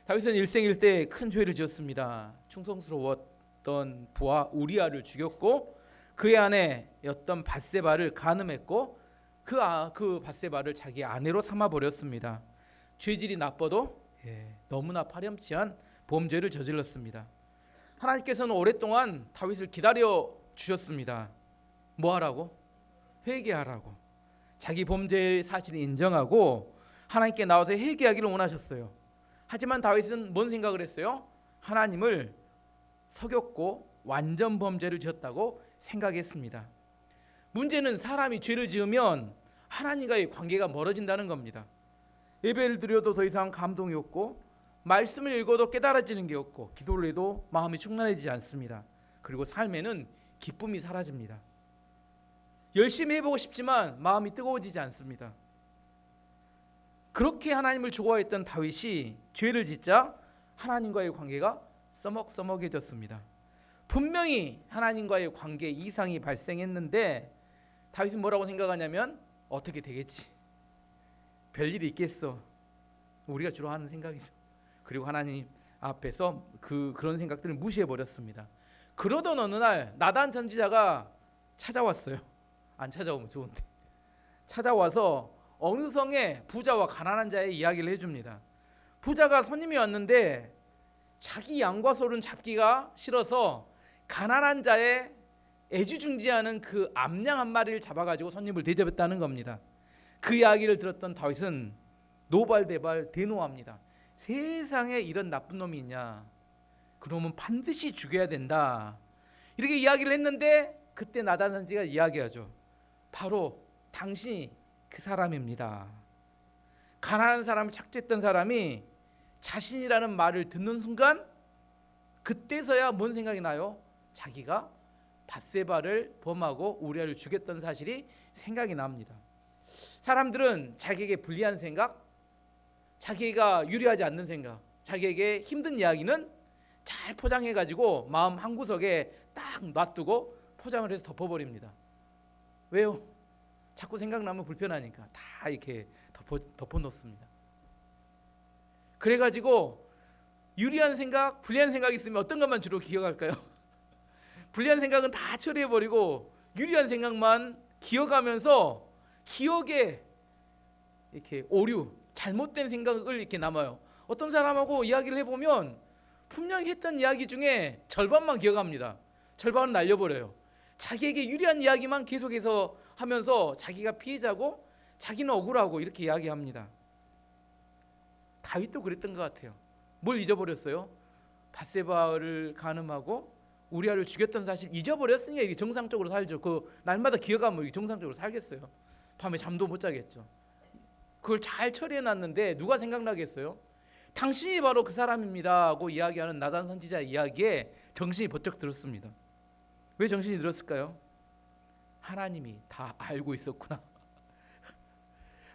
다윗은 일생일대 큰 죄를 지었습니다. 충성스러웠던 부하 우리아를 죽였고 그의 아내였던 밧세바를 간음했고 그 밧세바를 자기 아내로 삼아 버렸습니다. 죄질이 나빠도 너무나 파렴치한 범죄를 저질렀습니다. 하나님께서는 오랫동안 다윗을 기다려 주셨습니다. 뭐 하라고? 회개하라고. 자기 범죄의 사실을 인정하고 하나님께 나와서 회개하기를 원하셨어요. 하지만 다윗은 뭔 생각을 했어요? 하나님을 속였고 완전 범죄를 지었다고 생각했습니다. 문제는 사람이 죄를 지으면 하나님과의 관계가 멀어진다는 겁니다. 예배를 드려도 더 이상 감동이 없고 말씀을 읽어도 깨달아지는 게 없고 기도를 해도 마음이 충만해지지 않습니다. 그리고 삶에는 기쁨이 사라집니다. 열심히 해보고 싶지만 마음이 뜨거워지지 않습니다. 그렇게 하나님을 좋아했던 다윗이 죄를 짓자 하나님과의 관계가 써먹써먹해졌습니다. 분명히 하나님과의 관계 이상이 발생했는데 다윗은 뭐라고 생각하냐면 어떻게 되겠지, 별일이 있겠어, 우리가 주로 하는 생각이죠. 그리고 하나님 앞에서 그런 생각들을 무시해버렸습니다. 그러던 어느 날 나단 선지자가 찾아왔어요. 안 찾아오면 좋은데 찾아와서 어느 성의 부자와 가난한 자의 이야기를 해줍니다. 부자가 손님이 왔는데 자기 양과 소는 잡기가 싫어서 가난한 자의 애지중지하는 그 암양 한 마리를 잡아가지고 손님을 대접했다는 겁니다. 그 이야기를 들었던 다윗은 노발대발 대노합니다. 세상에 이런 나쁜 놈이 있냐, 그놈은 반드시 죽여야 된다, 이렇게 이야기를 했는데 그때 나단 선지가 이야기하죠. 바로 당신이 그 사람입니다. 가난한 사람을 착취했던 사람이 자신이라는 말을 듣는 순간 그때서야 뭔 생각이 나요? 자기가 밧세바를 범하고 우리아를 죽였던 사실이 생각이 납니다. 사람들은 자기에게 불리한 생각, 자기가 유리하지 않는 생각, 자기에게 힘든 이야기는 잘 포장해가지고 마음 한구석에 딱 놔두고 포장을 해서 덮어버립니다. 왜요? 자꾸 생각나면 불편하니까 다 이렇게 덮어놓습니다. 그래가지고 유리한 생각, 불리한 생각이 있으면 어떤 것만 주로 기억할까요? 불리한 생각은 다 처리해버리고 유리한 생각만 기억하면서 기억에 이렇게 오류, 잘못된 생각을 이렇게 남아요. 어떤 사람하고 이야기를 해보면 분명히 했던 이야기 중에 절반만 기억합니다. 절반은 날려버려요. 자기에게 유리한 이야기만 계속해서 하면서 자기가 피해자고 자기는 억울하고 이렇게 이야기합니다. 다윗도 그랬던 것 같아요. 뭘 잊어버렸어요? 밧세바를 간음하고 우리아를 죽였던 사실 잊어버렸으니까 이게 정상적으로 살죠. 그 날마다 기억하면 정상적으로 살겠어요? 밤에 잠도 못 자겠죠. 그걸 잘 처리해놨는데 누가 생각나겠어요? 당신이 바로 그 사람입니다 하고 이야기하는 나단 선지자 이야기에 정신이 번쩍 들었습니다. 왜 정신이 들었을까요? 하나님이 다 알고 있었구나.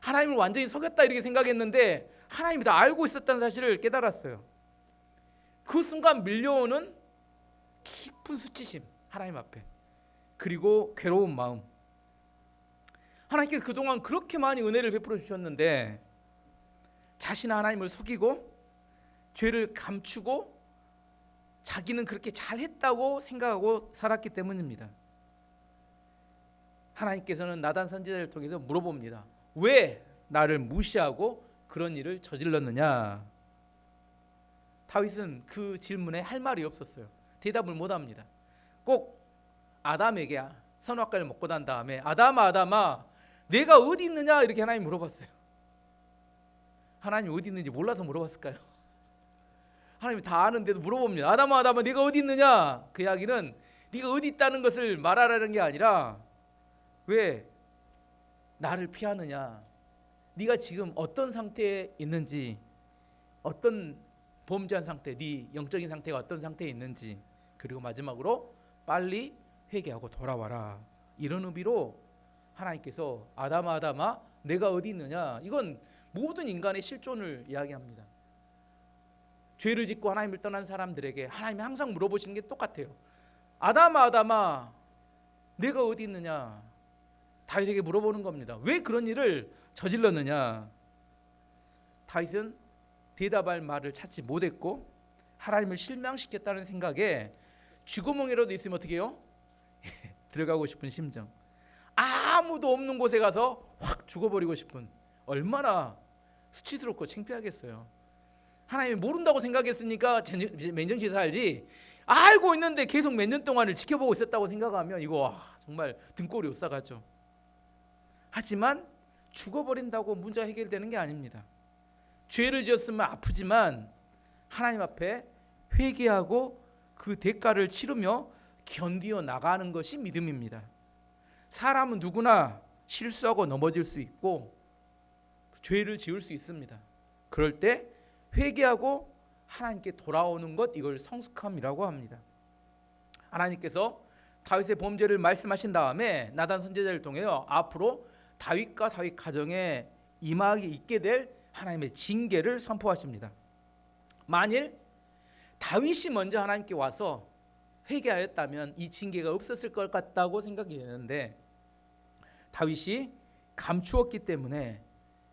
하나님을 완전히 속였다 이렇게 생각했는데 하나님이 다 알고 있었다는 사실을 깨달았어요. 그 순간 밀려오는 깊은 수치심, 하나님 앞에, 그리고 괴로운 마음. 하나님께서 그동안 그렇게 많이 은혜를 베풀어 주셨는데 자신은 하나님을 속이고 죄를 감추고 자기는 그렇게 잘했다고 생각하고 살았기 때문입니다. 하나님께서는 나단 선지자를 통해서 물어봅니다. 왜 나를 무시하고 그런 일을 저질렀느냐? 다윗은 그 질문에 할 말이 없었어요. 대답을 못합니다. 꼭 아담에게 선악과를 먹고 난 다음에 아담아 내가 어디 있느냐 이렇게 하나님 물어봤어요. 하나님 어디 있는지 몰라서 물어봤을까요? 하나님이 다 아는데도 물어봅니다. 아담아 네가 어디 있느냐? 그 이야기는 네가 어디 있다는 것을 말하라는 게 아니라 왜 나를 피하느냐, 네가 지금 어떤 상태에 있는지, 어떤 범죄한 상태, 네 영적인 상태가 어떤 상태에 있는지, 그리고 마지막으로 빨리 회개하고 돌아와라, 이런 의미로 하나님께서 아담아 내가 어디 있느냐, 이건 모든 인간의 실존을 이야기합니다. 죄를 짓고 하나님을 떠난 사람들에게 하나님이 항상 물어보시는 게 똑같아요. 아담아 내가 어디 있느냐, 다윗에게 물어보는 겁니다. 왜 그런 일을 저질렀느냐? 다윗은 대답할 말을 찾지 못했고 하나님을 실망시켰다는 생각에 쥐구멍이라도 있으면 어떻게 해요? 들어가고 싶은 심정, 아무도 없는 곳에 가서 확 죽어버리고 싶은, 얼마나 수치스럽고 창피하겠어요. 하나님이 모른다고 생각했으니까 맨정신에서 알지, 알고 있는데 계속 몇 년 동안을 지켜보고 있었다고 생각하면 이거 정말 등골이 오싹하죠. 하지만 죽어버린다고 문제가 해결되는 게 아닙니다. 죄를 지었으면 아프지만 하나님 앞에 회개하고 그 대가를 치르며 견디어 나가는 것이 믿음입니다. 사람은 누구나 실수하고 넘어질 수 있고 죄를 지을 수 있습니다. 그럴 때 회개하고 하나님께 돌아오는 것, 이걸 성숙함이라고 합니다. 하나님께서 다윗의 범죄를 말씀하신 다음에 나단 선지자를 통해 앞으로 다윗과 다윗 가정에 임하게 있게 될 하나님의 징계를 선포하십니다. 만일 다윗이 먼저 하나님께 와서 회개하였다면 이 징계가 없었을 것 같다고 생각이 되는데, 다윗이 감추었기 때문에,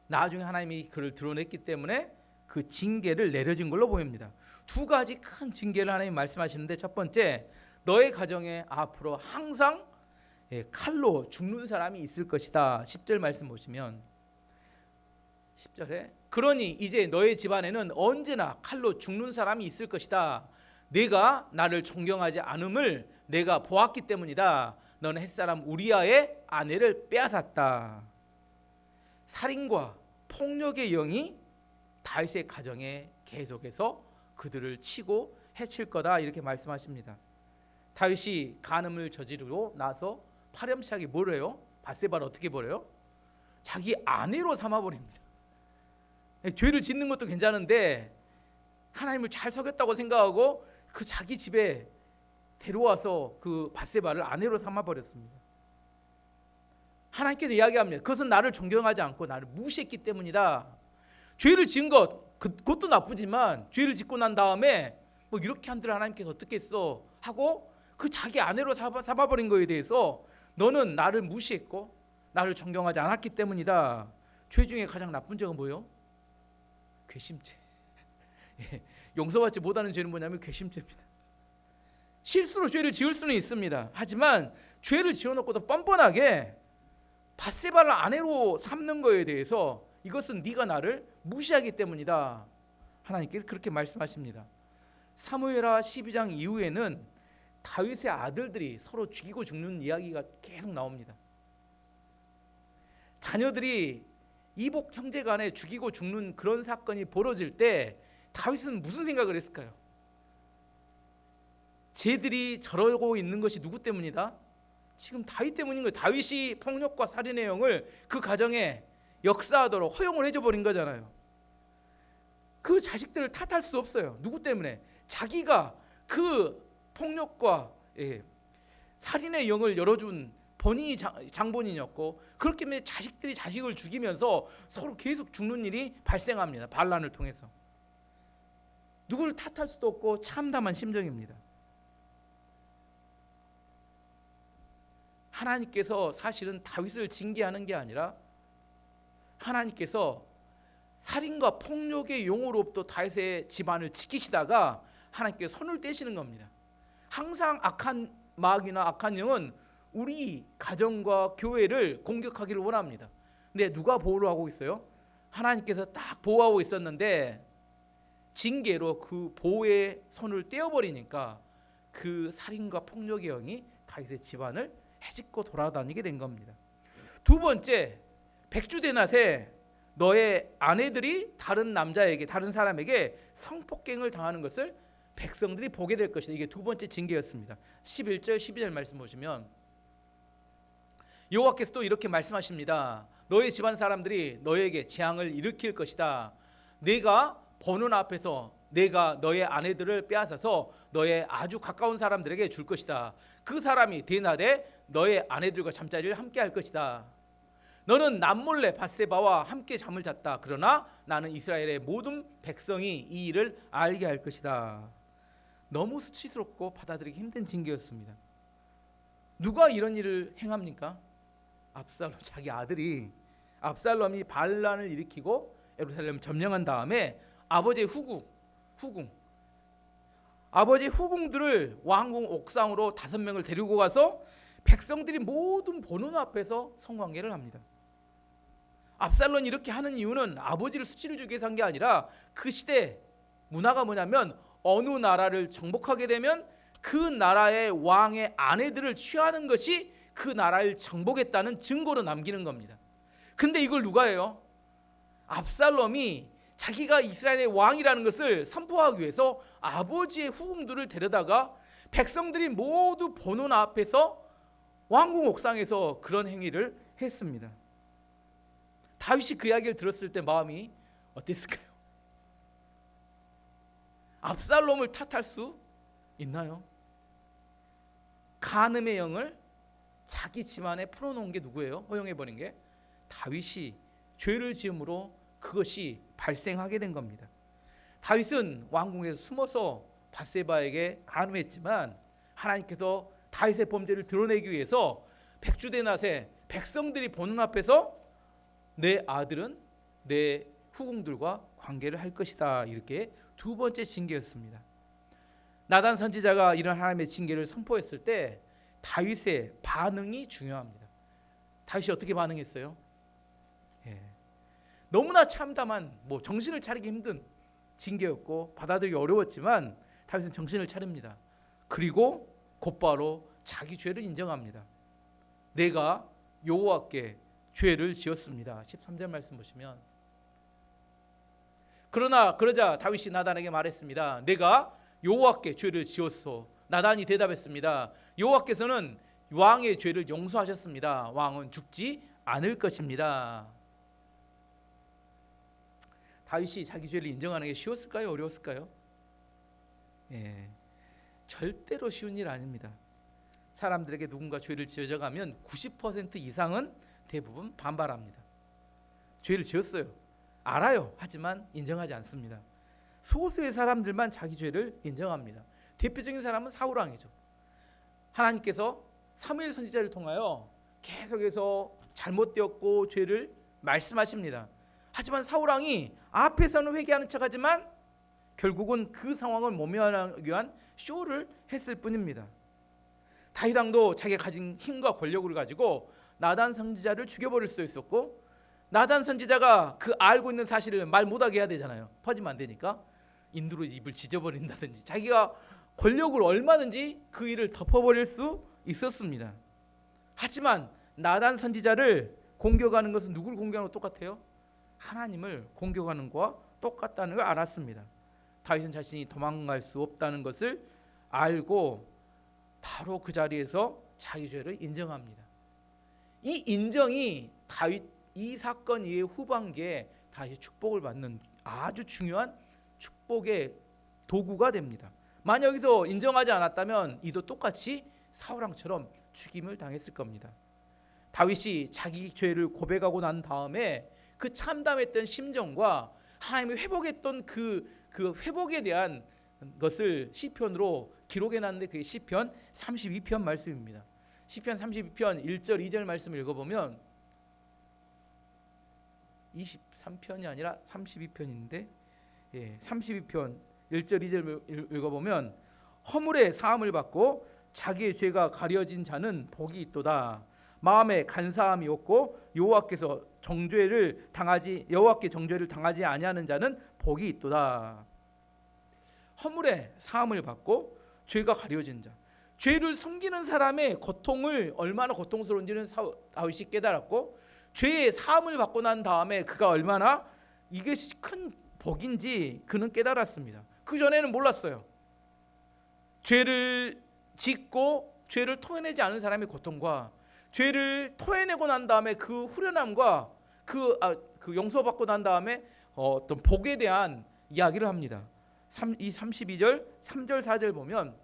나중에 하나님이 그를 드러냈기 때문에 그 징계를 내려진 걸로 보입니다. 두 가지 큰 징계를 하나님 말씀하시는데, 첫 번째, 너의 가정에 앞으로 항상 칼로 죽는 사람이 있을 것이다. 10절 말씀 보시면 10절에 그러니 이제 너의 집안에는 언제나 칼로 죽는 사람이 있을 것이다. 내가 나를 존경하지 않음을 내가 보았기 때문이다. 너는 햇사람 우리아의 아내를 빼앗았다. 살인과 폭력의 영이 다윗의 가정에 계속해서 그들을 치고 해칠 거다, 이렇게 말씀하십니다. 다윗이 간음을 저지르고 나서 파렴치하게 뭘 해요? 밧세바를 어떻게 버려요? 자기 아내로 삼아버립니다. 죄를 짓는 것도 괜찮은데 하나님을 잘 속였다고 생각하고 그 자기 집에 데려와서 그 밧세바를 아내로 삼아버렸습니다. 하나님께서 이야기합니다. 그것은 나를 존경하지 않고 나를 무시했기 때문이다. 죄를 지은 것, 그것도 나쁘지만 죄를 짓고 난 다음에 뭐 이렇게 한들 하나님께서 어떻겠어 하고 그 자기 아내로 삼아버린 거에 대해서 너는 나를 무시했고 나를 존경하지 않았기 때문이다. 죄 중에 가장 나쁜 죄가 뭐예요? 괘씸죄. 용서받지 못하는 죄는 뭐냐면 괘씸죄입니다. 실수로 죄를 지을 수는 있습니다. 하지만 죄를 지어놓고도 뻔뻔하게 밧세바를 아내로 삼는 거에 대해서 이것은 네가 나를 무시하기 때문이다. 하나님께서 그렇게 말씀하십니다. 사무엘하 12장 이후에는 다윗의 아들들이 서로 죽이고 죽는 이야기가 계속 나옵니다. 자녀들이 이복 형제 간에 죽이고 죽는 그런 사건이 벌어질 때 다윗은 무슨 생각을 했을까요? 쟤들이 저러고 있는 것이 누구 때문이다? 지금 다윗 때문인 거예요. 다윗이 폭력과 살인의 영을 그 가정에 역사하도록 허용을 해줘 버린 거잖아요. 그 자식들을 탓할 수 없어요. 누구 때문에? 자기가 그 폭력과 살인의 영을 열어준 본인이 장본인이었고, 그렇기 때문에 자식들이 자식을 죽이면서 서로 계속 죽는 일이 발생합니다. 반란을 통해서. 누구를 탓할 수도 없고 참담한 심정입니다. 하나님께서 사실은 다윗을 징계하는 게 아니라 하나님께서 살인과 폭력의 용으로부터 다윗의 집안을 지키시다가 하나님께서 손을 떼시는 겁니다. 항상 악한 마귀나 악한 영은 우리 가정과 교회를 공격하기를 원합니다. 근데 누가 보호를 하고 있어요? 하나님께서 딱 보호하고 있었는데 징계로 그 보호의 손을 떼어버리니까 그 살인과 폭력의 영이 다윗의 집안을 해집고 돌아다니게 된 겁니다. 두 번째, 백주대낮에 너의 아내들이 다른 남자에게, 다른 사람에게 성폭행을 당하는 것을 백성들이 보게 될 것이다. 이게 두 번째 징계였습니다. 11절 12절 말씀 보시면 여호와께서 또 이렇게 말씀하십니다. 너의 집안 사람들이 너에게 재앙을 일으킬 것이다. 내가 보는 앞에서 내가 너의 아내들을 빼앗아서 너의 아주 가까운 사람들에게 줄 것이다. 그 사람이 대낮에 너의 아내들과 잠자리를 함께 할 것이다. 너는 남몰래 밧세바와 함께 잠을 잤다. 그러나 나는 이스라엘의 모든 백성이 이 일을 알게 할 것이다. 너무 수치스럽고 받아들이기 힘든 징계였습니다. 누가 이런 일을 행합니까? 압살롬, 자기 아들이. 압살롬이 반란을 일으키고 예루살렘을 점령한 다음에 아버지의 후궁 아버지의 후궁들을 왕궁 옥상으로 5명을 데리고 가서 백성들이 모든 보는 앞에서 성관계를 합니다. 압살롬이 이렇게 하는 이유는 아버지를 수치를 주기 위해서 한 게 아니라 그 시대 문화가 뭐냐면 어느 나라를 정복하게 되면 그 나라의 왕의 아내들을 취하는 것이 그 나라를 정복했다는 증거로 남기는 겁니다. 근데 이걸 누가 해요? 압살롬이 자기가 이스라엘의 왕이라는 것을 선포하기 위해서 아버지의 후궁들을 데려다가 백성들이 모두 보는 앞에서 왕궁 옥상에서 그런 행위를 했습니다. 다윗이 그 이야기를 들었을 때 마음이 어땠을까요? 압살롬을 탓할 수 있나요? 간음의 영을 자기 집안에 풀어놓은 게 누구예요? 허용해버린 게 다윗이 죄를 지음으로 그것이 발생하게 된 겁니다. 다윗은 왕궁에서 숨어서 밧세바에게 간음했지만 하나님께서 다윗의 범죄를 드러내기 위해서 백주대낮에 백성들이 보는 앞에서 내 아들은 내 후궁들과 관계를 할 것이다, 이렇게 두 번째 징계였습니다. 나단 선지자가 이런 하나님의 징계를 선포했을 때 다윗의 반응이 중요합니다. 다윗이 어떻게 반응했어요? 너무나 참담한, 정신을 차리기 힘든 징계였고 받아들이기 어려웠지만 다윗은 정신을 차립니다. 그리고 곧바로 자기 죄를 인정합니다. 내가 여호와께 죄를 지었습니다. 13절 말씀 보시면, 그러자 다윗이 나단에게 말했습니다. 내가 여호와께 죄를 지었소. 나단이 대답했습니다. 여호와께서는 왕의 죄를 용서하셨습니다. 왕은 죽지 않을 것입니다. 다윗이 자기 죄를 인정하는 게 쉬웠을까요? 어려웠을까요? 절대로 쉬운 일 아닙니다. 사람들에게 누군가 죄를 지어져가면 90% 이상은 대부분 반발합니다. 죄를 지었어요. 알아요. 하지만 인정하지 않습니다. 소수의 사람들만 자기 죄를 인정합니다. 대표적인 사람은 사울왕이죠. 하나님께서 사무엘 선지자를 통하여 계속해서 잘못되었고 죄를 말씀하십니다. 하지만 사울왕이 앞에서는 회개하는 척하지만 결국은 그 상황을 모면하기 위한 쇼를 했을 뿐입니다. 다윗 왕도 자기가 가진 힘과 권력을 가지고 나단 선지자를 죽여버릴 수도 있었고, 나단 선지자가 그 알고 있는 사실을 말 못하게 해야 되잖아요. 퍼지면 안 되니까 인두로 입을 찢어버린다든지 자기가 권력을 얼마든지 그 일을 덮어버릴 수 있었습니다. 하지만 나단 선지자를 공격하는 것은 누구를 공격하는 것과 똑같아요? 하나님을 공격하는 것과 똑같다는 걸 알았습니다. 다윗은 자신이 도망갈 수 없다는 것을 알고 바로 그 자리에서 자기 죄를 인정합니다. 이 인정이 다윗 이 사건 이후의 후반기에 다윗이 축복을 받는 아주 중요한 축복의 도구가 됩니다. 만약 여기서 인정하지 않았다면 이도 똑같이 사울왕처럼 죽임을 당했을 겁니다. 다윗이 자기 죄를 고백하고 난 다음에 그 참담했던 심정과 하나님이 회복했던 그 회복에 대한 것을 시편으로 기록해놨는데 그게 시편 32편 말씀입니다. 시편 32편 1절 2절 말씀을 읽어보면 23편이 아니라 32편인데 32편 1절 2절 읽어보면 허물의 사함을 받고 자기의 죄가 가려진 자는 복이 있도다. 마음에 간사함이 없고 여호와께 정죄를 당하지 아니하는 자는 복이 있도다. 허물의 사함을 받고 죄가 가려진 자, 죄를 숨기는 사람의 고통을 얼마나 고통스러운지는 다윗이 깨달았고, 죄의 사함을 받고 난 다음에 그가 얼마나 이것이 큰 복인지 그는 깨달았습니다. 그 전에는 몰랐어요. 죄를 짓고 죄를 토해내지 않은 사람의 고통과 죄를 토해내고 난 다음에 그 후련함과 그 용서받고 난 다음에 어떤 복에 대한 이야기를 합니다. 이 32절 3절 4절 보면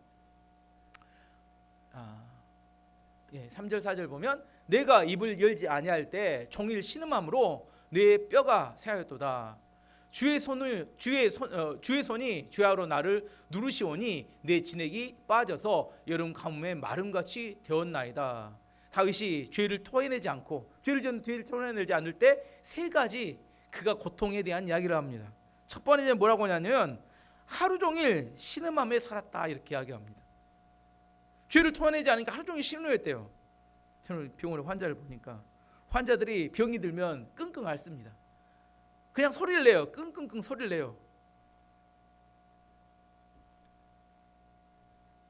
3절 4절 보면 내가 입을 열지 아니할 때 종일 신음함으로 내 뼈가 쇠하였도다. 주의 손이 주야로 나를 누르시오니 내 진액이 빠져서 여름 가뭄에 마름같이 되었나이다. 다윗이 죄를 토해내지 않고 죄를 토해내지 않을 때 세 가지 그가 고통에 대한 이야기를 합니다. 첫 번째 뭐라고 하냐면 하루 종일 신음하며 살았다 이렇게 이야기합니다. 죄를 토해내지 않으니까 하루 종일 신음했대요. 저는 병원에 환자를 보니까 환자들이 병이 들면 끙끙 앓습니다. 그냥 소리를 내요. 끙끙끙 소리를 내요.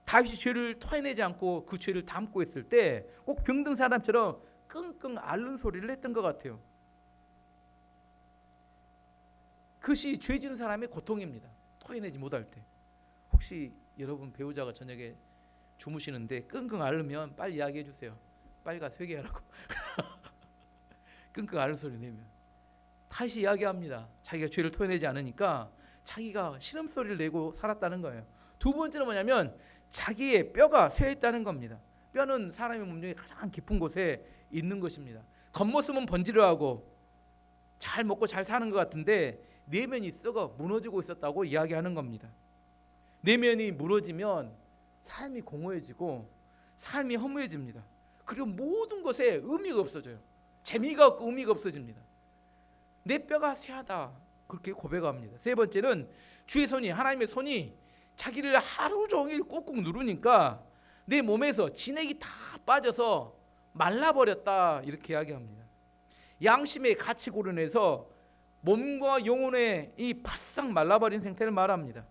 다윗이 죄를 토해내지 않고 그 죄를 담고 있을 때 꼭 병든 사람처럼 끙끙 앓는 소리를 했던 것 같아요. 그것이 죄 지은 사람의 고통입니다. 토해내지 못할 때. 혹시 여러분 배우자가 저녁에 주무시는데 끙끙 앓으면 빨리 이야기해 주세요. 빨리 가서 회개하라고. 끙끙 앓는 소리 내면. 다시 이야기합니다. 자기가 죄를 토해내지 않으니까 자기가 신음소리를 내고 살았다는 거예요. 두 번째는 뭐냐면 자기의 뼈가 쇠했다는 겁니다. 뼈는 사람의 몸 중에 가장 깊은 곳에 있는 것입니다. 겉모습은 번지르하고 잘 먹고 잘 사는 것 같은데 내면이 썩어 무너지고 있었다고 이야기하는 겁니다. 내면이 무너지면 삶이 공허해지고 삶이 허무해집니다. 그리고 모든 것에 의미가 없어져요. 재미가 없고 의미가 없어집니다. 내 뼈가 쇠하다 그렇게 고백합니다. 세 번째는 주의 손이, 하나님의 손이 자기를 하루 종일 꾹꾹 누르니까 내 몸에서 진액이 다 빠져서 말라버렸다 이렇게 이야기합니다. 양심의 가치 고른에서 몸과 영혼의 이 바싹 말라버린 상태를 말합니다.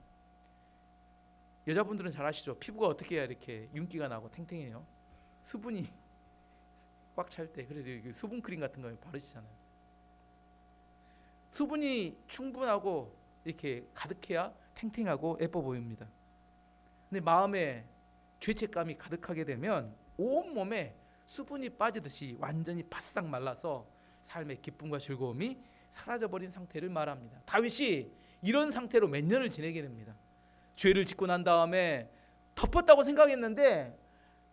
여자분들은 잘 아시죠? 피부가 어떻게 해야 이렇게 윤기가 나고 탱탱해요? 수분이 꽉 찰 때. 그래서 수분 크림 같은 거 바르시잖아요. 수분이 충분하고 이렇게 가득해야 탱탱하고 예뻐 보입니다. 근데 마음에 죄책감이 가득하게 되면 온몸에 수분이 빠지듯이 완전히 바싹 말라서 삶의 기쁨과 즐거움이 사라져버린 상태를 말합니다. 다윗이 이런 상태로 몇 년을 지내게 됩니다. 죄를 짓고 난 다음에 덮었다고 생각했는데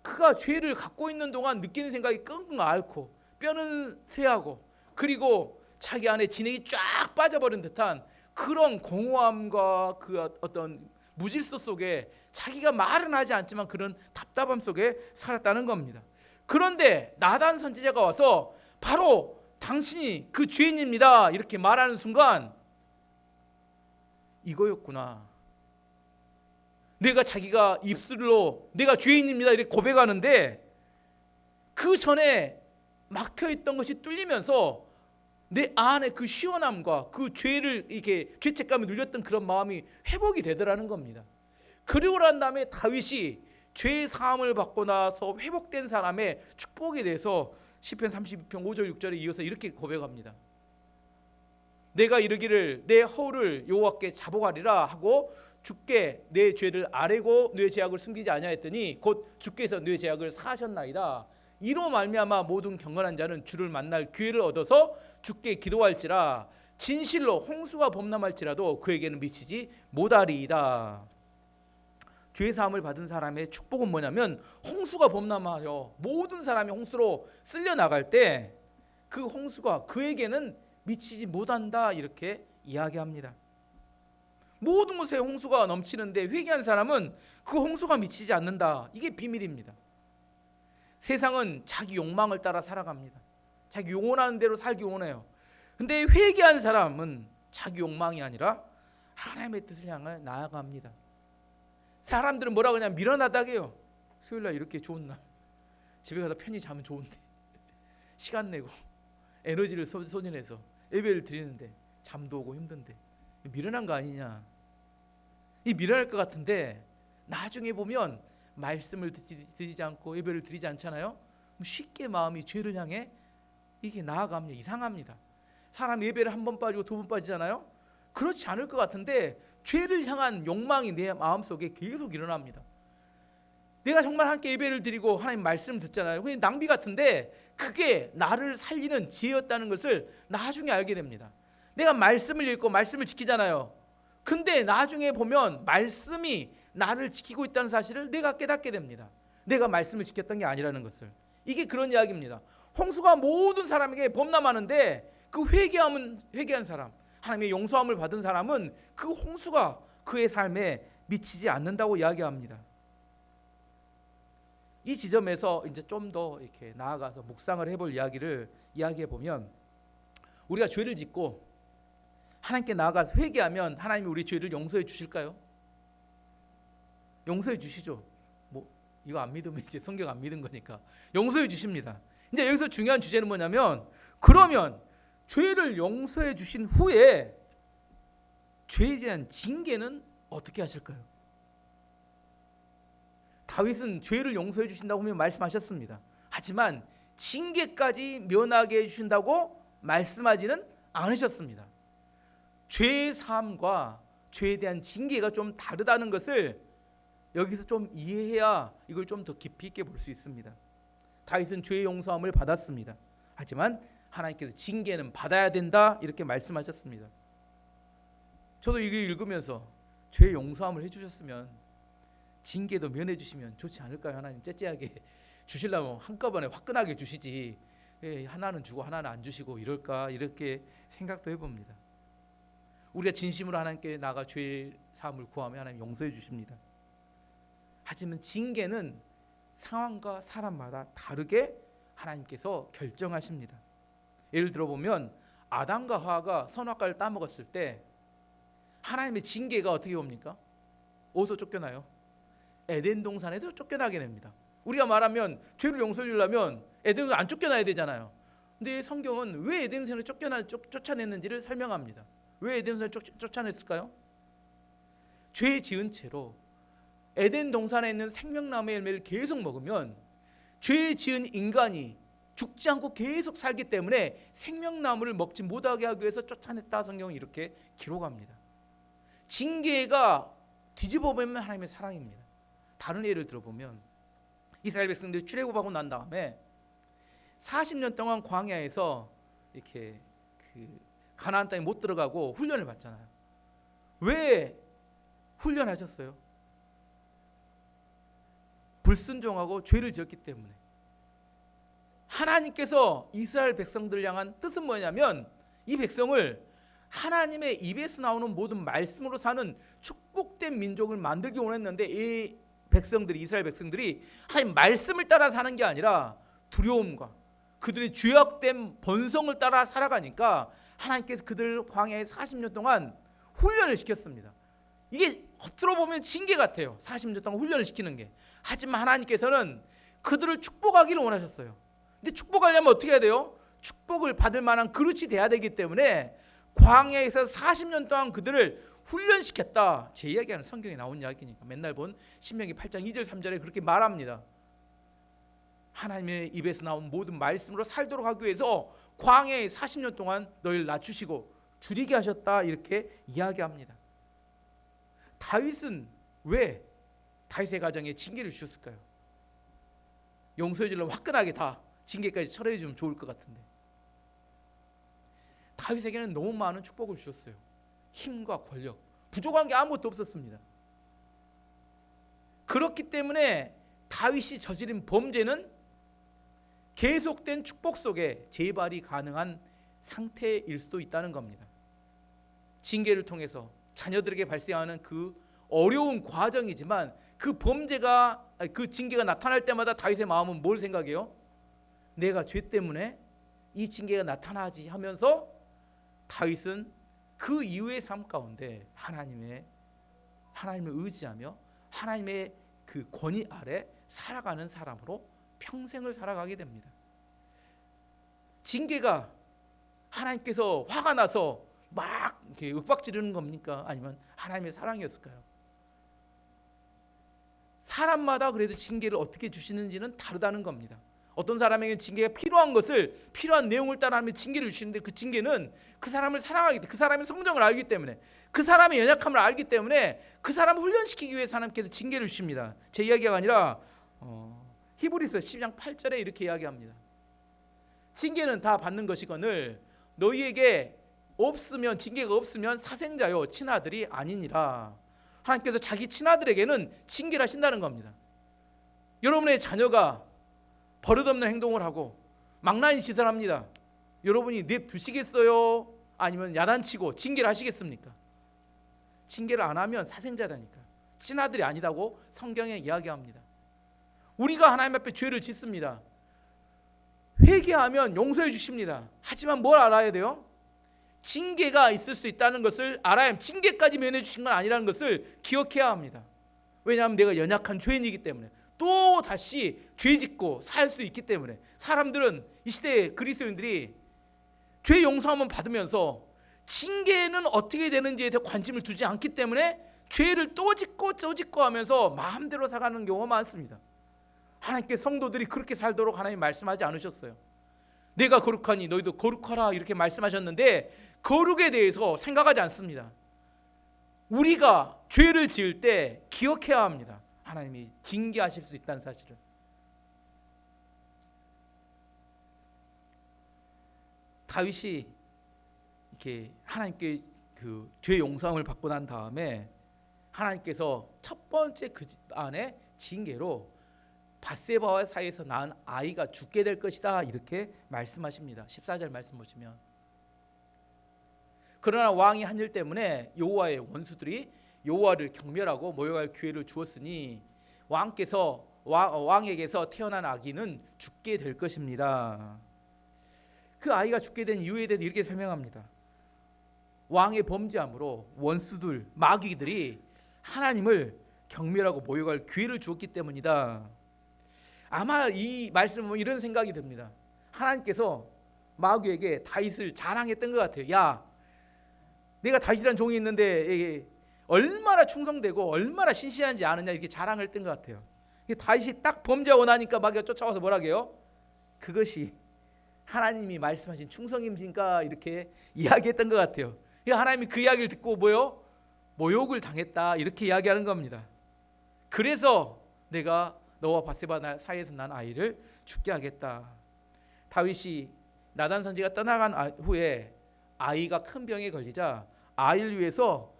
그가 죄를 갖고 있는 동안 느끼는 생각이 끙끙 앓고 뼈는 쇠하고 그리고 자기 안에 진액이 쫙 빠져버린 듯한 그런 공허함과 그 어떤 무질서 속에 자기가 말은 하지 않지만 그런 답답함 속에 살았다는 겁니다. 그런데 나단 선지자가 와서 바로 당신이 그 죄인입니다 이렇게 말하는 순간 이거였구나. 자기가 입술로 내가 죄인입니다 이렇게 고백하는데 그 전에 막혀있던 것이 뚫리면서 내 안에 그 시원함과 그 죄를 이렇게 죄책감이 눌렸던 그런 마음이 회복이 되더라는 겁니다. 그리고 난 다음에 다윗이 죄 사함을 받고 나서 회복된 사람의 축복에 대해서 시편 32편 5절 6절에 이어서 이렇게 고백합니다. 내가 이르기를 내 허울을 여호와께 자복하리라 하고 주께 내 죄를 아뢰고 내 죄악을 숨기지 아니하였더니 곧 주께서 내 죄악을 사하셨나이다. 이로 말미암아 모든 경건한 자는 주를 만날 기회를 얻어서 주께 기도할지라 진실로 홍수가 범람할지라도 그에게는 미치지 못하리이다. 죄 사함을 받은 사람의 축복은 뭐냐면 홍수가 범람하여 모든 사람이 홍수로 쓸려 나갈 때 그 홍수가 그에게는 미치지 못한다 이렇게 이야기합니다. 모든 곳에 홍수가 넘치는데 회개한 사람은 그 홍수가 미치지 않는다. 이게 비밀입니다. 세상은 자기 욕망을 따라 살아갑니다. 자기 원하는 대로 살기 원해요. 근데 회개한 사람은 자기 욕망이 아니라 하나님의 뜻을 향해 나아갑니다. 사람들은 뭐라고 하냐면 미련하다게요. 수요일날 이렇게 좋은 날 집에 가서 편히 자면 좋은데 시간 내고 에너지를 소진해서 예배를 드리는데 잠도 오고 힘든데 미련한 거 아니냐. 이 미련할 것 같은데 나중에 보면 말씀을 드리지 않고 예배를 드리지 않잖아요. 쉽게 마음이 죄를 향해 이게 나아갑니다. 이상합니다. 사람 예배를 한 번 빠지고 두 번 빠지잖아요. 그렇지 않을 것 같은데 죄를 향한 욕망이 내 마음속에 계속 일어납니다. 내가 정말 함께 예배를 드리고 하나님 말씀을 듣잖아요. 그게 낭비 같은데 그게 나를 살리는 지혜였다는 것을 나중에 알게 됩니다. 내가 말씀을 읽고 말씀을 지키잖아요. 근데 나중에 보면 말씀이 나를 지키고 있다는 사실을 내가 깨닫게 됩니다. 내가 말씀을 지켰던 게 아니라는 것을. 이게 그런 이야기입니다. 홍수가 모든 사람에게 범람하는데 그 회개한 사람, 하나님의 용서함을 받은 사람은 그 홍수가 그의 삶에 미치지 않는다고 이야기합니다. 이 지점에서 이제 좀 더 이렇게 나아가서 묵상을 해볼 이야기를 이야기해 보면 우리가 죄를 짓고 하나님께 나아가서 회개하면 하나님이 우리 죄를 용서해 주실까요? 용서해 주시죠. 뭐 이거 안 믿으면 이제 성경 안 믿은 거니까 용서해 주십니다. 이제 여기서 중요한 주제는 뭐냐면, 그러면 죄를 용서해 주신 후에 죄에 대한 징계는 어떻게 하실까요? 다윗은 죄를 용서해 주신다고 말씀하셨습니다. 하지만 징계까지 면하게 해주신다고 말씀하지는 않으셨습니다. 죄의 사함과 죄에 대한 징계가 좀 다르다는 것을 여기서 좀 이해해야 이걸 좀 더 깊이 있게 볼 수 있습니다. 다윗은 죄의 용서함을 받았습니다. 하지만 하나님께서 징계는 받아야 된다 이렇게 말씀하셨습니다. 저도 이게 읽으면서 죄의 용서함을 해주셨으면 징계도 면해 주시면 좋지 않을까요? 하나님 째째하게 주시려면 한꺼번에 화끈하게 주시지 왜 하나는 주고 하나는 안 주시고 이럴까, 이렇게 생각도 해봅니다. 우리가 진심으로 하나님께 나가 죄 사함을 구하면 하나님 용서해 주십니다. 하지만 징계는 상황과 사람마다 다르게 하나님께서 결정하십니다. 예를 들어 보면 아담과 하와가 선악과를 따먹었을 때 하나님의 징계가 어떻게 옵니까? 어디서 쫓겨나요? 에덴 동산에도 쫓겨나게 됩니다. 우리가 말하면 죄를 용서해 주려면 에덴에서 안 쫓겨나야 되잖아요. 근데 성경은 왜 에덴에서 쫓아냈는지를 설명합니다. 왜 에덴에서 쫓아냈을까요? 죄 지은 채로 에덴 동산에 있는 생명나무의 열매를 계속 먹으면 죄 지은 인간이 죽지 않고 계속 살기 때문에 생명나무를 먹지 못하게 하기 위해서 쫓아냈다. 성경은 이렇게 기록합니다. 징계가 뒤집어 보면 하나님의 사랑입니다. 다른 예를 들어보면 이스라엘 백성들이 출애굽하고 난 다음에 40년 동안 광야에서 이렇게 가나안 땅에 못 들어가고 훈련을 받잖아요. 왜 훈련하셨어요? 불순종하고 죄를 지었기 때문에. 하나님께서 이스라엘 백성들을 향한 뜻은 뭐냐면 이 백성을 하나님의 입에서 나오는 모든 말씀으로 사는 축복된 민족을 만들기 원했는데, 이 백성들이, 이스라엘 백성들이 하나님 말씀을 따라 사는 게 아니라 두려움과 그들의 죄악된 본성을 따라 살아가니까 하나님께서 그들을 광야에 40년 동안 훈련을 시켰습니다. 이게 겉으로 보면 징계 같아요. 40년 동안 훈련을 시키는 게. 하지만 하나님께서는 그들을 축복하기를 원하셨어요. 근데 축복하려면 어떻게 해야 돼요? 축복을 받을 만한 그릇이 돼야 되기 때문에 광야에서 40년 동안 그들을 훈련시켰다. 제 이야기하는 성경에 나온 이야기니까 맨날 본 신명기 8장 2절 3절에 그렇게 말합니다. 하나님의 입에서 나온 모든 말씀으로 살도록 하기 위해서 광야에 40년 동안 너희를 낮추시고 줄이게 하셨다. 이렇게 이야기합니다. 다윗은 왜 다윗의 가정에 징계를 주셨을까요? 용서해 주려면 화끈하게 다 징계까지 처리해 주면 좋을 것 같은데, 다윗에게는 너무 많은 축복을 주셨어요. 힘과 권력, 부족한 게 아무것도 없었습니다. 그렇기 때문에 다윗이 저지른 범죄는 계속된 축복 속에 재발이 가능한 상태일 수도 있다는 겁니다. 징계를 통해서 자녀들에게 발생하는 그 어려운 과정이지만 그 범죄가, 그 징계가 나타날 때마다 다윗의 마음은 뭘 생각해요? 내가 죄 때문에 이 징계가 나타나지 하면서 다윗은 그 이후의 삶 가운데 하나님을 의지하며 하나님의 그 권위 아래 살아가는 사람으로 평생을 살아가게 됩니다. 징계가 하나님께서 화가 나서 막 이렇게 윽박지르는 겁니까? 아니면 하나님의 사랑이었을까요? 사람마다 그래도 징계를 어떻게 주시는지는 다르다는 겁니다. 어떤 사람에게는 징계가 필요한 것을 필요한 내용을 따라 하면 징계를 주시는데, 그 징계는 그 사람을 사랑하기 때문에, 그 사람의 성정을 알기 때문에, 그 사람의 연약함을 알기 때문에 그 사람을 훈련시키기 위해서 하나님께서 징계를 주십니다. 제 이야기가 아니라 히브리서 10장 8절에 이렇게 이야기합니다. 징계는 다 받는 것이거늘 너희에게 없으면, 징계가 없으면 사생자요 친아들이 아니니라. 하나님께서 자기 친아들에게는 징계를 하신다는 겁니다. 여러분의 자녀가 버릇없는 행동을 하고 망나니 짓을 합니다. 여러분이 냅두시겠어요? 아니면 야단치고 징계를 하시겠습니까? 징계를 안 하면 사생자다니까, 친아들이 아니다고 성경에 이야기합니다. 우리가 하나님 앞에 죄를 짓습니다. 회개하면 용서해 주십니다. 하지만 뭘 알아야 돼요? 징계가 있을 수 있다는 것을 알아야 합니다. 징계까지 면해 주신 건 아니라는 것을 기억해야 합니다. 왜냐하면 내가 연약한 죄인이기 때문에 또 다시 죄 짓고 살 수 있기 때문에 사람들은 이 시대의 그리스도인들이 죄 용서함을 받으면서 징계는 어떻게 되는지에 대해 관심을 두지 않기 때문에 죄를 또 짓고 또 짓고 하면서 마음대로 살아가는 경우가 많습니다. 하나님께 성도들이 그렇게 살도록 하나님 말씀하지 않으셨어요. 내가 거룩하니 너희도 거룩하라 이렇게 말씀하셨는데 거룩에 대해서 생각하지 않습니다. 우리가 죄를 지을 때 기억해야 합니다. 하나님이 징계하실 수 있다는 사실을. 다윗이 이렇게 하나님께 그 죄 용서함을 받고 난 다음에 하나님께서 첫 번째 그 집안의 징계로 밧세바와 사이에서 낳은 아이가 죽게 될 것이다 이렇게 말씀하십니다. 14절 말씀 보시면, 그러나 왕이 한 일 때문에 여호와의 원수들이 여호와를 경멸하고 모욕할 기회를 주었으니 왕에게서 태어난 아기는 죽게 될 것입니다. 그 아이가 죽게 된 이유에 대해서 이렇게 설명합니다. 왕의 범죄함으로 원수들 마귀들이 하나님을 경멸하고 모욕할 기회를 주었기 때문이다. 아마 이 말씀은 이런 생각이 듭니다. 하나님께서 마귀에게 다윗을 자랑했던 것 같아요. 야, 내가 다윗이라는 종이 있는데 얼마나 충성되고 얼마나 신실한지 아느냐 이렇게 자랑을 했던 것 같아요. 다윗이 딱 범죄하고 나니까 마귀가 쫓아와서 뭐라고 해요? 그것이 하나님이 말씀하신 충성임신가 이렇게 이야기했던 것 같아요. 하나님이 그 이야기를 듣고 뭐요? 모욕을 당했다 이렇게 이야기하는 겁니다. 그래서 내가 너와 밧세바 사이에서 난 아이를 죽게 하겠다. 다윗이 나단 선지가 떠나간 후에 아이가 큰 병에 걸리자 아이를 위해서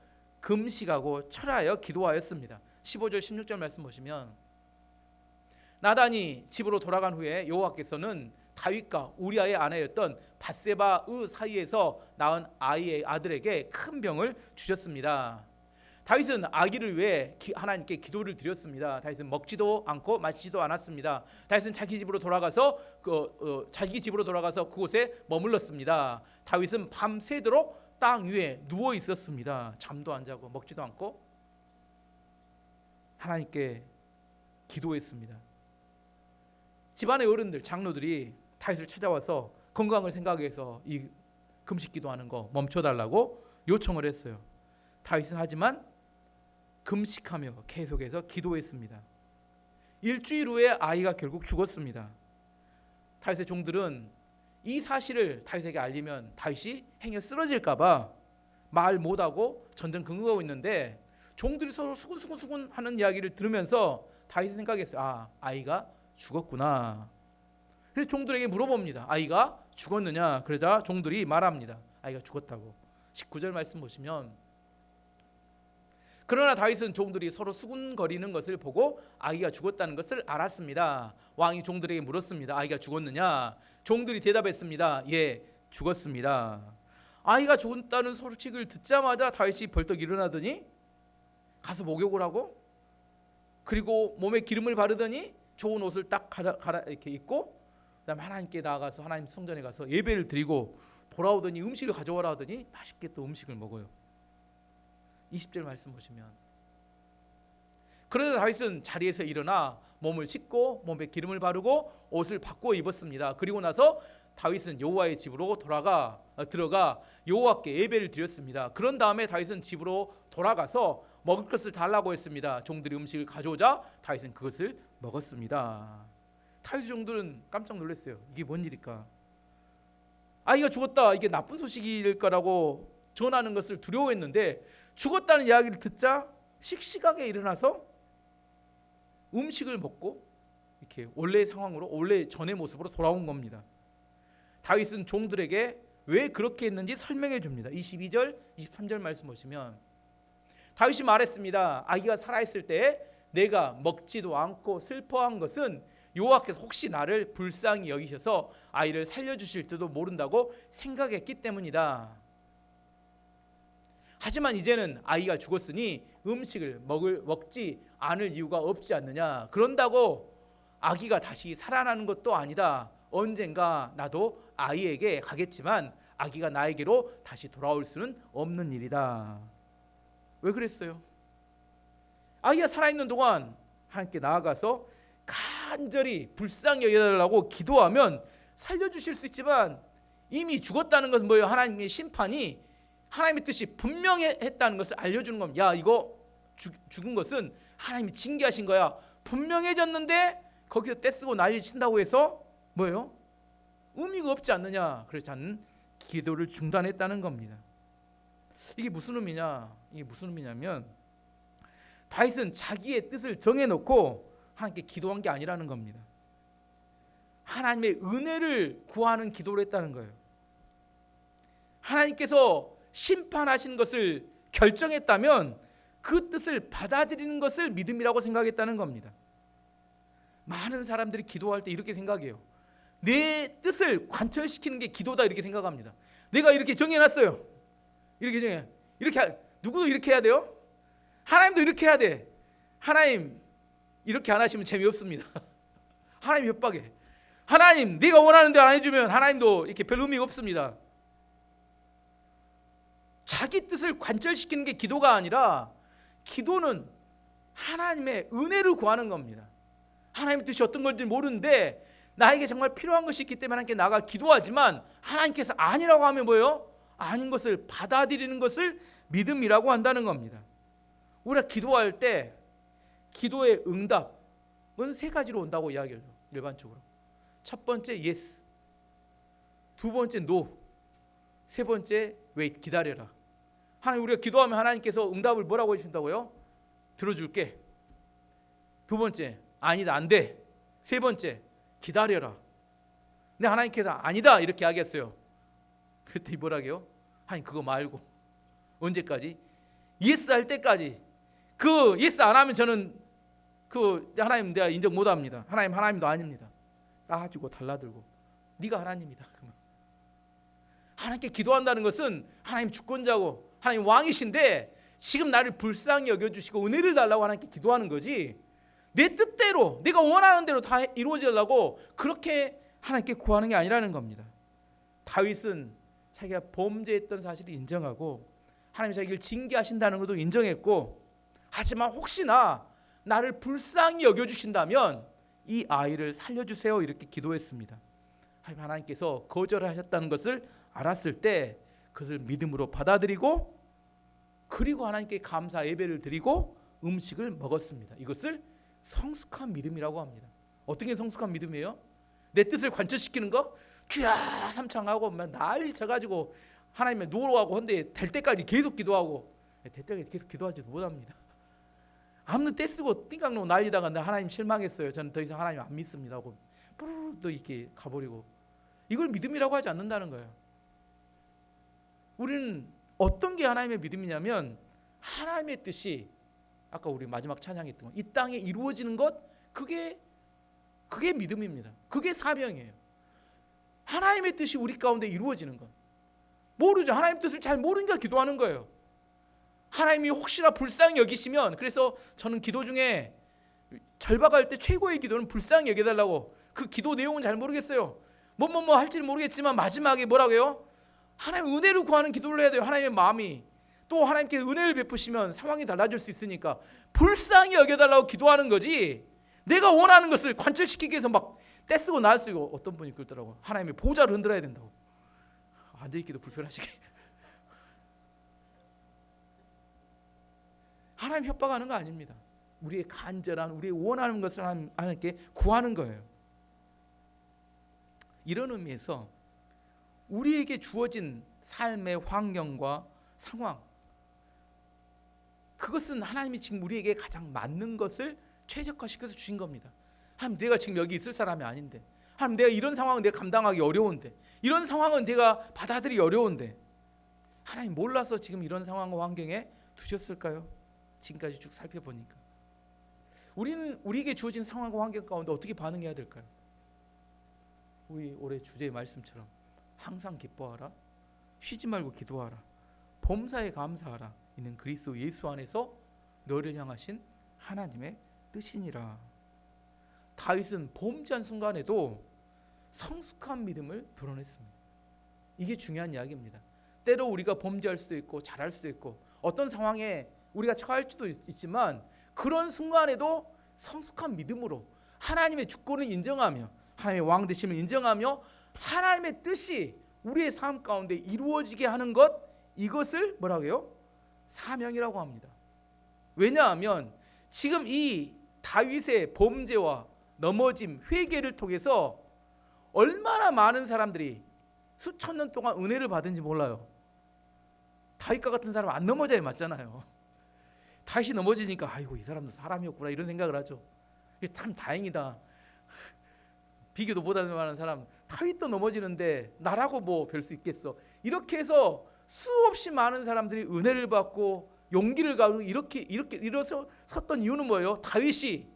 금식하고 철하여 기도하였습니다. 15절 16절 말씀 보시면, 나단이 집으로 돌아간 후에 여호와께서는 다윗과 우리아의 아내였던 밧세바의 사이에서 낳은 아이의 아들에게 큰 병을 주셨습니다. 다윗은 아기를 위해 하나님께 기도를 드렸습니다. 다윗은 먹지도 않고 마시지도 않았습니다. 다윗은 자기 집으로 돌아가서 그곳에 머물렀습니다. 다윗은 밤새도록 땅 위에 누워 있었습니다. 잠도 안 자고 먹지도 않고 하나님께 기도했습니다. 집안의 어른들, 장로들이 다윗을 찾아와서 건강을 생각해서 이 금식 기도하는 거 멈춰달라고 요청을 했어요. 다윗은 하지만 금식하며 계속해서 기도했습니다. 일주일 후에 아이가 결국 죽었습니다. 다윗의 종들은 이 사실을 다윗에게 알리면 다윗이 행여 쓰러질까 봐 말 못하고 전전긍긍하고 있는데, 종들이 서로 수군수군 하는 이야기를 들으면서 다윗이 생각했어요. 아이가 죽었구나. 그래서 종들에게 물어봅니다. 아이가 죽었느냐? 그러자 종들이 말합니다. 아이가 죽었다고. 19절 말씀 보시면, 그러나 다윗은 종들이 서로 수군거리는 것을 보고 아기가 죽었다는 것을 알았습니다. 왕이 종들에게 물었습니다. 아이가 죽었느냐? 종들이 대답했습니다. 예, 죽었습니다. 아이가 죽었다는 소식을 듣자마자 다윗이 벌떡 일어나더니 가서 목욕을 하고, 그리고 몸에 기름을 바르더니 좋은 옷을 딱 갈아 이렇게 입고, 그다음에 하나님께 나아가서 하나님 성전에 가서 예배를 드리고 돌아오더니 음식을 가져오라 하더니 맛있게 또 음식을 먹어요. 20절 말씀 보시면, 그러자 다윗은 자리에서 일어나 몸을 씻고 몸에 기름을 바르고 옷을 바꿔 입었습니다. 그리고 나서 다윗은 여호와의 집으로 들어가 여호와께 예배를 드렸습니다. 그런 다음에 다윗은 집으로 돌아가서 먹을 것을 달라고 했습니다. 종들이 음식을 가져오자 다윗은 그것을 먹었습니다. 다윗 종들은 깜짝 놀랐어요. 이게 뭔 일일까? 아이가 죽었다, 이게 나쁜 소식일 거라고 전하는 것을 두려워했는데, 죽었다는 이야기를 듣자 씩씩하게 일어나서 음식을 먹고 이렇게 원래의 상황으로, 원래 전의 모습으로 돌아온 겁니다. 다윗은 종들에게 왜 그렇게 했는지 설명해 줍니다. 22절 23절 말씀 보시면, 다윗이 말했습니다. 아기가 살아있을 때 내가 먹지도 않고 슬퍼한 것은 여호와께서 혹시 나를 불쌍히 여기셔서 아이를 살려주실지도 모른다고 생각했기 때문이다. 하지만 이제는 아이가 죽었으니 음식을 먹지 않을 이유가 없지 않느냐. 그런다고 아기가 다시 살아나는 것도 아니다. 언젠가 나도 아이에게 가겠지만 아기가 나에게로 다시 돌아올 수는 없는 일이다. 왜 그랬어요? 아기가 살아있는 동안 하나님께 나아가서 간절히 불쌍히 여겨달라고 기도하면 살려주실 수 있지만, 이미 죽었다는 것은 뭐예요? 하나님의 심판이 하나님의 뜻이 분명했다는 것을 알려주는 겁니다. 야, 이거 죽은 것은 하나님이 징계하신 거야. 분명해졌는데 거기서 떼쓰고 난리 친다고 해서 뭐예요? 의미가 없지 않느냐. 그렇지 않은 기도를 중단했다는 겁니다. 이게 무슨 의미냐면 다윗은 자기의 뜻을 정해놓고 하나님께 기도한 게 아니라는 겁니다. 하나님의 은혜를 구하는 기도를 했다는 거예요. 하나님께서 심판하신 것을 결정했다면 그 뜻을 받아들이는 것을 믿음이라고 생각했다는 겁니다. 많은 사람들이 기도할 때 이렇게 생각해요. 내 뜻을 관철시키는 게 기도다, 이렇게 생각합니다. 내가 이렇게 정해놨어요. 누구도 이렇게 해야 돼요? 하나님도 이렇게 해야 돼. 하나님 이렇게 안 하시면 재미없습니다. 하나님 협박해. 하나님 네가 원하는 대로 안 해주면 하나님도 이렇게 별 의미가 없습니다. 자기 뜻을 관철시키는 게 기도가 아니라, 기도는 하나님의 은혜를 구하는 겁니다. 하나님의 뜻이 어떤 건지 모르는데 나에게 정말 필요한 것이 있기 때문에 하나님께 나가 기도하지만, 하나님께서 아니라고 하면 뭐예요? 아닌 것을 받아들이는 것을 믿음이라고 한다는 겁니다. 우리가 기도할 때 기도의 응답은 세 가지로 온다고 이야기해요. 일반적으로 첫 번째 yes, 두 번째 no, 세 번째 wait, 기다려라. 하나님, 우리가 기도하면 하나님께서 응답을 뭐라고 해주신다고요? 들어줄게. 두 번째 아니다, 안 돼. 세 번째 기다려라. 근데 하나님께서 아니다 이렇게 하겠어요. 그랬더니 뭐라고요? 하나님 그거 말고 언제까지? 예스 할 때까지. 그 예스 안 하면 저는 그 하나님 내가 인정 못 합니다. 하나님도 아닙니다. 따지고 달라들고 네가 하나님이다. 하나님께 기도한다는 것은 하나님 주권자고 하나님 왕이신데 지금 나를 불쌍히 여겨주시고 은혜를 달라고 하나님께 기도하는 거지, 내 뜻대로 내가 원하는 대로 다 이루어지려고 그렇게 하나님께 구하는 게 아니라는 겁니다. 다윗은 자기가 범죄했던 사실을 인정하고 하나님이 자기를 징계하신다는 것도 인정했고, 하지만 혹시나 나를 불쌍히 여겨주신다면 이 아이를 살려주세요 이렇게 기도했습니다. 하나님께서 거절하셨다는 것을 알았을 때 그것을 믿음으로 받아들이고, 그리고 하나님께 감사 예배를 드리고 음식을 먹었습니다. 이것을 성숙한 믿음이라고 합니다. 어떻게 성숙한 믿음이에요? 내 뜻을 관철시키는 거 귀야 삼창하고 난리 쳐가지고 하나님의 노로하고 헌데 될 때까지 계속 기도하고, 될 때까지 계속 기도하지도 못합니다. 아무튼 떼쓰고 띵깡놓고 난리다가 하나님 실망했어요, 저는 더 이상 하나님 안 믿습니다 하고 뿌르르 또 이렇게 가버리고, 이걸 믿음이라고 하지 않는다는 거예요. 우리는 어떤 게 하나님의 믿음이냐면, 하나님의 뜻이 아까 우리 마지막 찬양했던 것, 이 땅에 이루어지는 것, 그게 믿음입니다. 그게 사명이에요. 하나님의 뜻이 우리 가운데 이루어지는 것. 모르죠. 하나님 뜻을 잘 모르니까 기도하는 거예요. 하나님이 혹시나 불쌍히 여기시면, 그래서 저는 기도 중에 절박할 때 최고의 기도는 불쌍히 여겨달라고, 그 기도 내용은 잘 모르겠어요. 뭐 할지는 모르겠지만 마지막에 뭐라고 해요? 하나님 은혜를 구하는 기도를 해야 돼요. 하나님의 마음이 또 하나님께 은혜를 베푸시면 상황이 달라질 수 있으니까 불쌍히 여겨달라고 기도하는 거지, 내가 원하는 것을 관철시키기 위해서 막 떼쓰고 나쓰고. 어떤 분이 그러더라고, 하나님의 보좌를 흔들어야 된다고. 앉아있기도 불편하시게. 하나님 협박하는 거 아닙니다. 우리의 간절한, 우리의 원하는 것을 하나님께 구하는 거예요. 이런 의미에서 우리에게 주어진 삶의 환경과 상황, 그것은 하나님이 지금 우리에게 가장 맞는 것을 최적화시켜서 주신 겁니다. 하나님, 내가 지금 여기 있을 사람이 아닌데, 하나님 내가 이런 상황은 내가 감당하기 어려운데, 이런 상황은 내가 받아들이기 어려운데, 하나님 몰라서 지금 이런 상황과 환경에 두셨을까요? 지금까지 쭉 살펴보니까 우리는 우리에게 주어진 상황과 환경 가운데 어떻게 반응해야 될까요? 우리 올해 주제의 말씀처럼 항상 기뻐하라, 쉬지 말고 기도하라, 범사에 감사하라, 이는 그리스도 예수 안에서 너를 향하신 하나님의 뜻이니라. 다윗은 범죄한 순간에도 성숙한 믿음을 드러냈습니다. 이게 중요한 이야기입니다. 때로 우리가 범죄할 수도 있고 잘할 수도 있고 어떤 상황에 우리가 처할 수도 있지만 그런 순간에도 성숙한 믿음으로 하나님의 주권을 인정하며 하나님의 왕 되심을 인정하며 하나님의 뜻이 우리의 삶 가운데 이루어지게 하는 것, 이것을 뭐라고 해요? 사명이라고 합니다. 왜냐하면 지금 이 다윗의 범죄와 넘어짐, 회개를 통해서 얼마나 많은 사람들이 수천 년 동안 은혜를 받은지 몰라요. 다윗과 같은 사람 안 넘어져야 맞잖아요. 다윗이 넘어지니까 아이고 이 사람도 사람이었구나 이런 생각을 하죠. 참 다행이다. 비교도 못하는 만한 사람 다윗도 넘어지는데 나라고 뭐 별 수 있겠어. 이렇게 해서 수없이 많은 사람들이 은혜를 받고 용기를 가지고 이렇게 일어서 섰던 이유는 뭐예요? 다윗이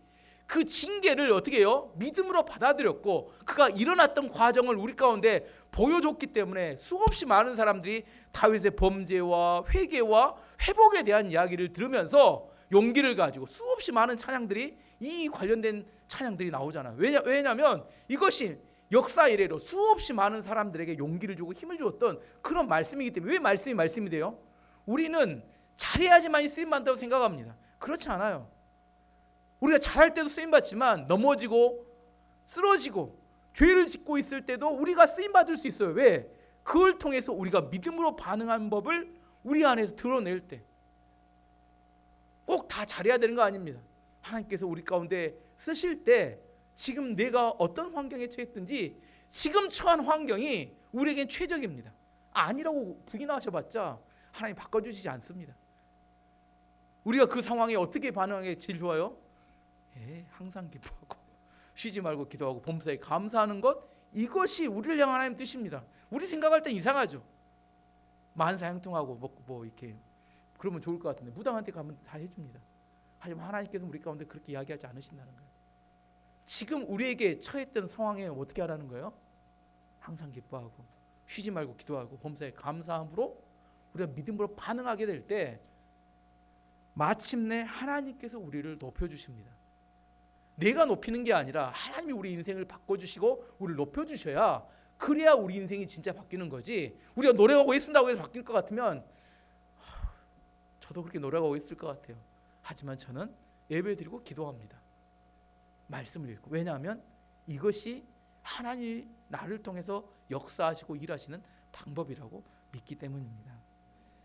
그 징계를 어떻게 해요? 믿음으로 받아들였고 그가 일어났던 과정을 우리 가운데 보여줬기 때문에 수없이 많은 사람들이 다윗의 범죄와 회개와 회복에 대한 이야기를 들으면서 용기를 가지고 수없이 많은 찬양들이 이 관련된 찬양들이 나오잖아요. 왜냐하면 이것이 역사 이래로 수없이 많은 사람들에게 용기를 주고 힘을 주었던 그런 말씀이기 때문에. 왜 말씀이 돼요? 우리는 잘해야지만 쓰임 받는다고 생각합니다. 그렇지 않아요. 우리가 잘할 때도 쓰임 받지만 넘어지고 쓰러지고 죄를 짓고 있을 때도 우리가 쓰임 받을 수 있어요. 왜? 그걸 통해서 우리가 믿음으로 반응하는 법을 우리 안에서 드러낼 때 꼭 다 잘해야 되는 거 아닙니다. 하나님께서 우리 가운데 쓰실 때 지금 내가 어떤 환경에 처했든지 지금 처한 환경이 우리에겐 최적입니다. 아니라고 부인하셔봤자 하나님 바꿔주시지 않습니다. 우리가 그 상황에 어떻게 반응하는 게 제일 좋아요? 항상 기뻐하고 쉬지 말고 기도하고 범사에 감사하는 것, 이것이 우리를 향한 하나님 뜻입니다. 우리 생각할 땐 이상하죠. 만사형통하고 뭐 이렇게 그러면 좋을 것 같은데 무당한테 가면 다 해줍니다. 하지만 하나님께서 우리 가운데 그렇게 이야기하지 않으신다는 거예요. 지금 우리에게 처했던 상황에 어떻게 하라는 거예요? 항상 기뻐하고 쉬지 말고 기도하고 범사에 감사함으로 우리가 믿음으로 반응하게 될 때 마침내 하나님께서 우리를 높여주십니다. 내가 높이는 게 아니라 하나님이 우리 인생을 바꿔주시고 우리를 높여주셔야, 그래야 우리 인생이 진짜 바뀌는 거지. 우리가 노력하고 애쓴다고 해서 바뀔 것 같으면 저도 그렇게 노력하고 있을 것 같아요. 하지만 저는 예배드리고 기도합니다. 말씀을 읽고. 왜냐하면 이것이 하나님이 나를 통해서 역사하시고 일하시는 방법이라고 믿기 때문입니다.